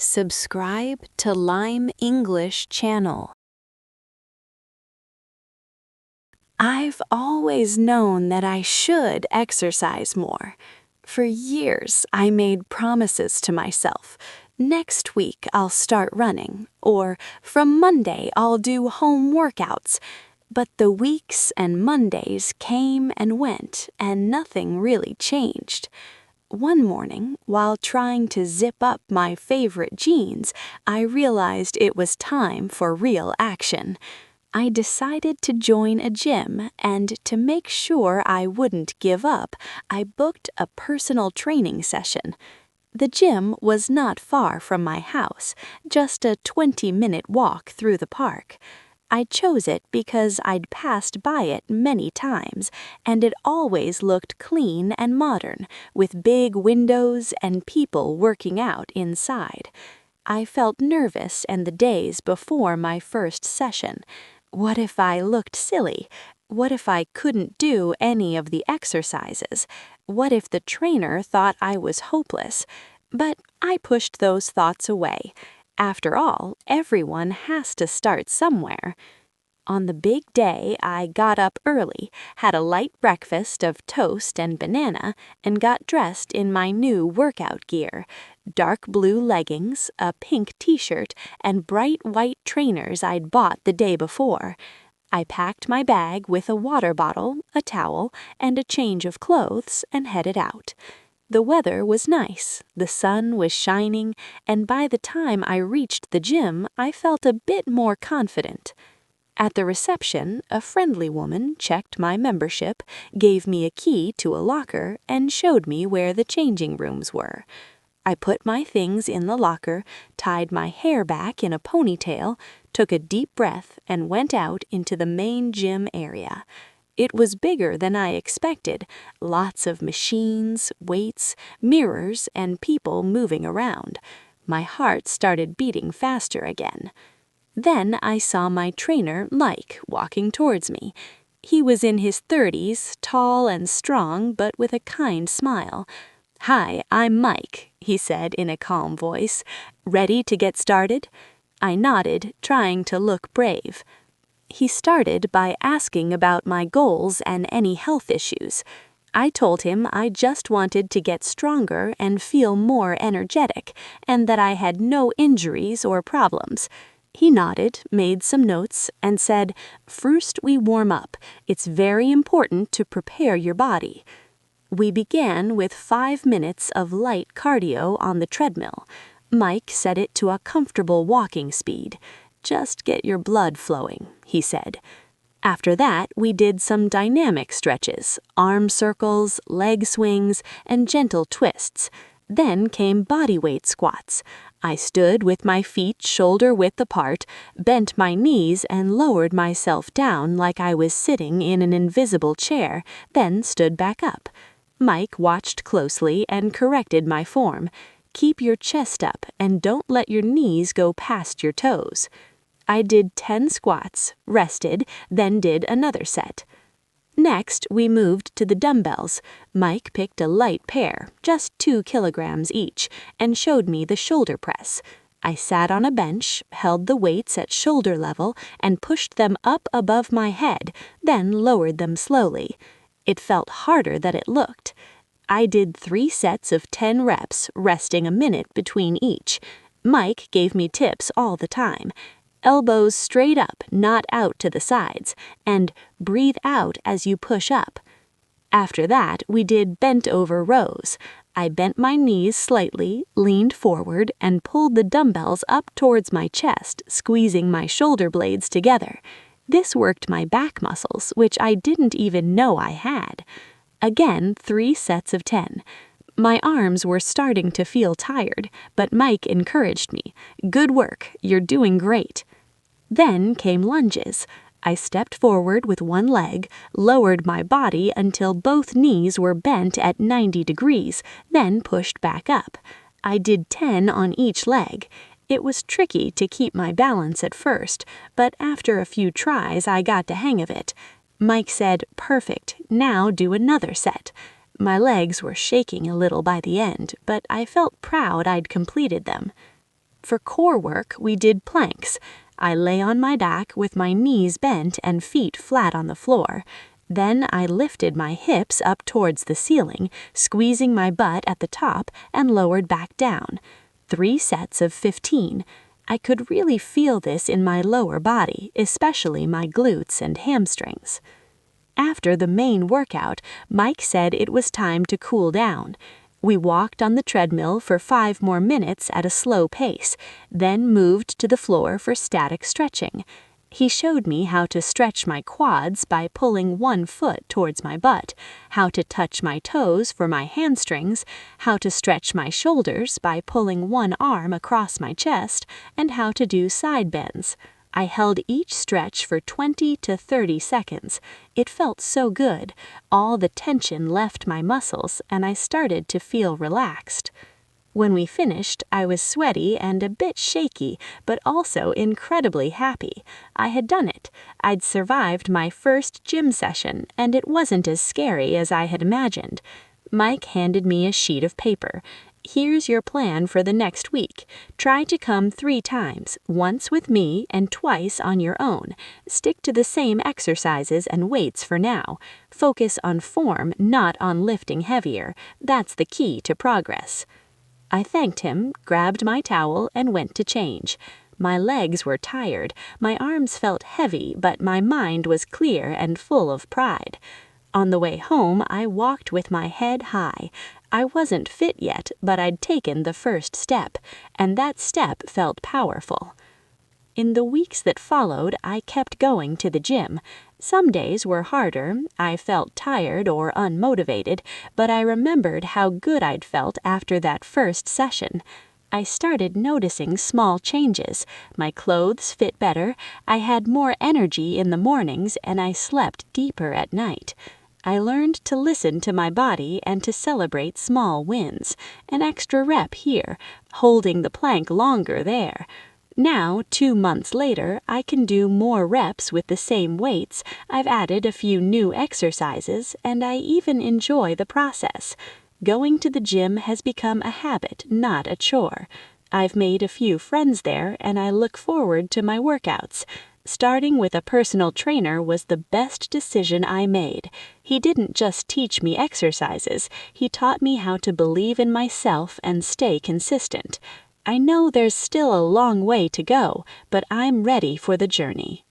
Subscribe to Lime English channel. I've always known that I should exercise more. For years, I made promises to myself. Next week, I'll start running, or from Monday, I'll do home workouts. But the weeks and Mondays came and went, and nothing really changed. One morning, while trying to zip up my favorite jeans, I realized it was time for real action. I decided to join a gym, and to make sure I wouldn't give up, I booked a personal training session. The gym was not far from my house, just a 20-minute walk through the park. I chose it because I'd passed by it many times, and it always looked clean and modern, with big windows and people working out inside. I felt nervous in the days before my first session. What if I looked silly? What if I couldn't do any of the exercises? What if the trainer thought I was hopeless? But I pushed those thoughts away. After all, everyone has to start somewhere. On the big day, I got up early, had a light breakfast of toast and banana, and got dressed in my new workout gear: dark blue leggings, a pink t-shirt, and bright white trainers I'd bought the day before. I packed my bag with a water bottle, a towel, and a change of clothes and headed out. The weather was nice, the sun was shining, and by the time I reached the gym, I felt a bit more confident. At the reception, a friendly woman checked my membership, gave me a key to a locker, and showed me where the changing rooms were. I put my things in the locker, tied my hair back in a ponytail, took a deep breath, and went out into the main gym area. It was bigger than I expected, lots of machines, weights, mirrors, and people moving around. My heart started beating faster again. Then I saw my trainer, Mike, walking towards me. He was in his 30s, tall and strong, but with a kind smile. "Hi, I'm Mike," he said in a calm voice. "Ready to get started?" I nodded, trying to look brave. He started by asking about my goals and any health issues. I told him I just wanted to get stronger and feel more energetic, and that I had no injuries or problems. He nodded, made some notes, and said, "First we warm up. It's very important to prepare your body." We began with 5 minutes of light cardio on the treadmill. Mike set it to a comfortable walking speed. "Just get your blood flowing," he said. After that, we did some dynamic stretches, arm circles, leg swings, and gentle twists. Then came bodyweight squats. I stood with my feet shoulder-width apart, bent my knees, and lowered myself down like I was sitting in an invisible chair, then stood back up. Mike watched closely and corrected my form. "Keep your chest up and don't let your knees go past your toes." I did 10 squats, rested, then did another set. Next, we moved to the dumbbells. Mike picked a light pair, just 2 kilograms each, and showed me the shoulder press. I sat on a bench, held the weights at shoulder level, and pushed them up above my head, then lowered them slowly. It felt harder than it looked. I did 3 sets of 10 reps, resting a minute between each. Mike gave me tips all the time. Elbows straight up, not out to the sides, and breathe out as you push up. After that, we did bent-over rows. I bent my knees slightly, leaned forward, and pulled the dumbbells up towards my chest, squeezing my shoulder blades together. This worked my back muscles, which I didn't even know I had. Again, 3 sets of 10. My arms were starting to feel tired, but Mike encouraged me. "Good work, you're doing great." Then came lunges. I stepped forward with one leg, lowered my body until both knees were bent at 90 degrees, then pushed back up. I did 10 on each leg. It was tricky to keep my balance at first, but after a few tries I got the hang of it. Mike said, "Perfect, now do another set." My legs were shaking a little by the end, but I felt proud I'd completed them. For core work, we did planks. I lay on my back with my knees bent and feet flat on the floor. Then I lifted my hips up towards the ceiling, squeezing my butt at the top and lowered back down. 3 sets of 15. I could really feel this in my lower body, especially my glutes and hamstrings. After the main workout, Mike said it was time to cool down. We walked on the treadmill for 5 more minutes at a slow pace, then moved to the floor for static stretching. He showed me how to stretch my quads by pulling one foot towards my butt, how to touch my toes for my hamstrings, how to stretch my shoulders by pulling one arm across my chest, and how to do side bends. I held each stretch for 20 to 30 seconds. It felt so good. All the tension left my muscles, and I started to feel relaxed. When we finished, I was sweaty and a bit shaky, but also incredibly happy. I had done it. I'd survived my first gym session, and it wasn't as scary as I had imagined. Mike handed me a sheet of paper. Here's your plan for the next week. Try to come 3 times, once with me and twice on your own. Stick to the same exercises and weights for now. Focus on form, not on lifting heavier. That's the key to progress. I thanked him, grabbed my towel, and went to change. My legs were tired, my arms felt heavy, but my mind was clear and full of pride. On the way home, I walked with my head high. I wasn't fit yet, but I'd taken the first step, and that step felt powerful. In the weeks that followed, I kept going to the gym. Some days were harder, I felt tired or unmotivated, but I remembered how good I'd felt after that first session. I started noticing small changes. My clothes fit better, I had more energy in the mornings, and I slept deeper at night. I learned to listen to my body and to celebrate small wins. An extra rep here, holding the plank longer there. Now, 2 months later, I can do more reps with the same weights, I've added a few new exercises, and I even enjoy the process. Going to the gym has become a habit, not a chore. I've made a few friends there, and I look forward to my workouts. Starting with a personal trainer was the best decision I made. He didn't just teach me exercises, he taught me how to believe in myself and stay consistent. I know there's still a long way to go, but I'm ready for the journey.